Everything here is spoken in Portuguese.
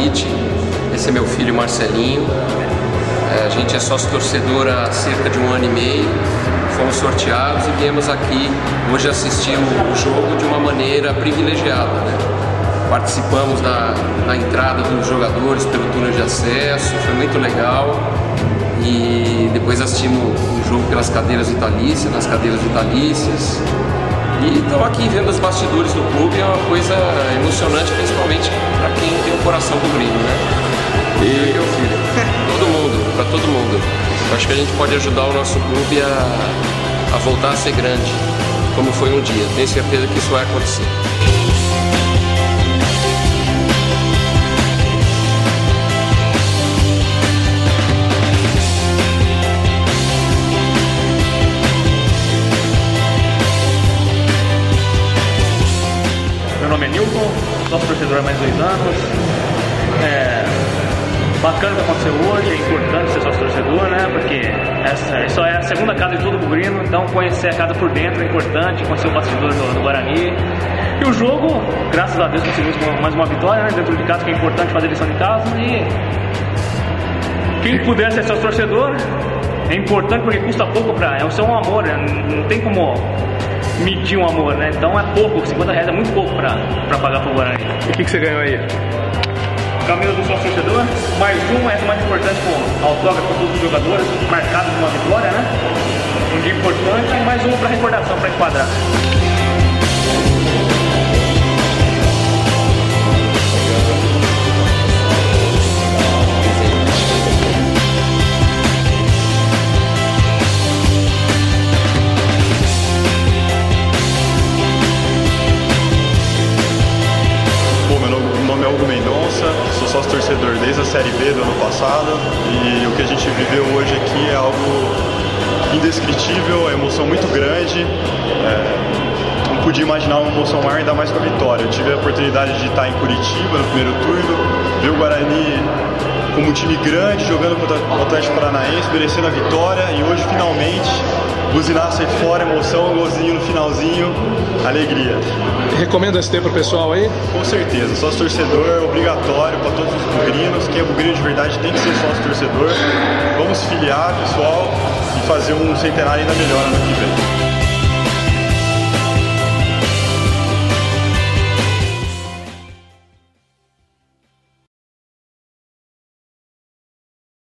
convite. Esse é meu filho Marcelinho. A gente é sócio torcedor há cerca de 1 ano e meio. Fomos sorteados e viemos aqui hoje assistir o jogo de uma maneira privilegiada, né? Participamos da entrada dos jogadores pelo túnel de acesso, foi muito legal. E depois assistimos o jogo pelas cadeiras vitalícias, nas cadeiras vitalícias. E estamos aqui vendo os bastidores do clube, é uma coisa emocionante, principalmente para quem tem o coração cobrindo, né? E meu filho, todo mundo, para todo mundo. Eu acho que a gente pode ajudar o nosso clube a voltar a ser grande, como foi um dia. Tenho certeza que isso vai acontecer. Meu nome é Nilton, nosso torcedor há mais de 2 anos. Bacana o que aconteceu hoje, é importante ser sócio torcedor, né? Porque essa é a segunda casa de todo bugrino, então conhecer a casa por dentro é importante, conhecer o bastidor do Guarani. E o jogo, graças a Deus, conseguimos mais uma vitória, né? Dentro de casa, que é importante fazer lição de casa. E quem puder ser sócio torcedor, é importante porque custa pouco é o seu amor, né? Não tem como medir um amor, né? Então é pouco, R$50 é muito pouco pra pagar pro Guarani. E o que você ganhou aí? Camisa do sócio torcedor, mais uma, essa mais importante, com autógrafo para todos os jogadores, marcado de uma vitória, né? Um dia importante, e mais uma para recordação, para enquadrar. Sou sócio torcedor desde a Série B do ano passado e o que a gente viveu hoje aqui é algo indescritível, é uma emoção muito grande. Não podia imaginar uma emoção maior, ainda mais com a vitória. Eu tive a oportunidade de estar em Curitiba no primeiro turno, ver o Guarani como um time grande, jogando contra o Atlético Paranaense, merecendo a vitória, e hoje finalmente buzinaço aí fora, emoção, golzinho no finalzinho, alegria. Recomenda esse tempo pro pessoal aí? Com certeza, sócio torcedor obrigatório para todos os bugrinos. Quem é bugrino de verdade tem que ser sócio torcedor. Vamos filiar, pessoal, e fazer um centenário ainda melhor ano que vem.